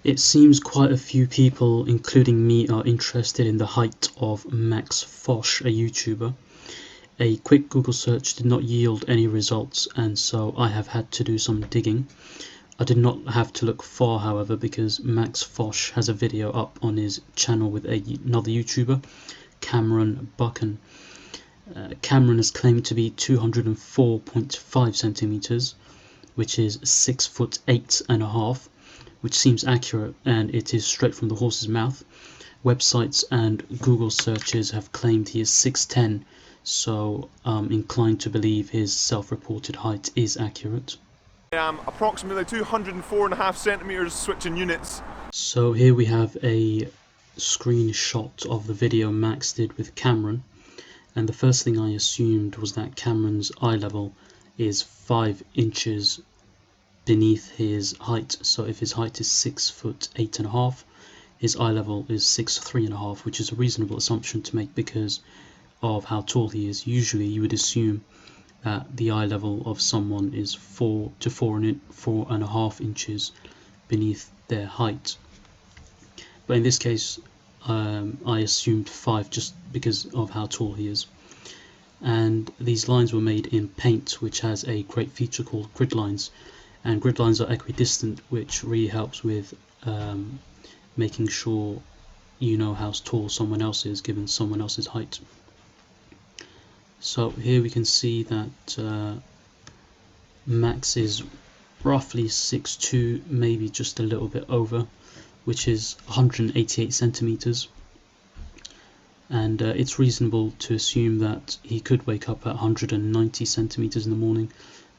It seems quite a few people, including me, are interested in the height of Max Fosh, a YouTuber. A quick Google search did not yield any results, and so I have had to do some digging. I did not have to look far, however, because Max Fosh has a video up on his channel with another YouTuber, Cameron Buchan. Cameron is claimed to be 204.5 centimeters, which is 6'8.5", which seems accurate, and it is straight from the horse's mouth. Websites and Google searches have claimed he is 6'10", so I'm inclined to believe his self-reported height is accurate. I am approximately 204.5 centimeters switching units. So here we have a screenshot of the video Max did with Cameron, and the first thing I assumed was that Cameron's eye level is 5 inches beneath his height. So if his height is 6'8.5", his eye level is 6'3.5", which is a reasonable assumption to make because of how tall he is. Usually you would assume that the eye level of someone is 4 to 4.5 inches beneath their height, but in this case I assumed 5 just because of how tall he is. And these lines were made in paint, which has a great feature called grid lines, and grid lines are equidistant, which really helps with making sure you know how tall someone else is given someone else's height. So here we can see that Max is roughly 6'2", maybe just a little bit over, which is 188 centimeters, and it's reasonable to assume that he could wake up at 190 centimeters in the morning,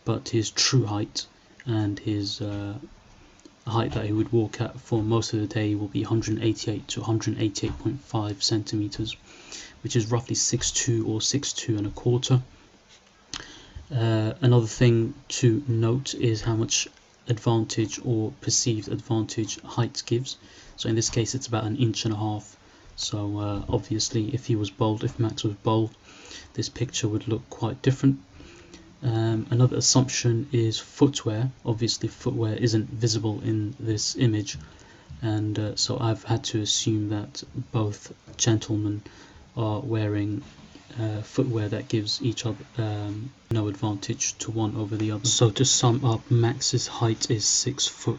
but his true height and his height that he would walk at for most of the day will be 188 to 188.5 centimeters, which is roughly 6'2" or 6'2.25". Another thing to note is how much advantage or perceived advantage height gives. So in this case it's about 1.5 inches. So obviously if Max was bald, this picture would look quite different. Another assumption is footwear. Obviously footwear isn't visible in this image, and so I've had to assume that both gentlemen are wearing footwear that gives each other no advantage to one over the other. So to sum up, Max's height is 6'2".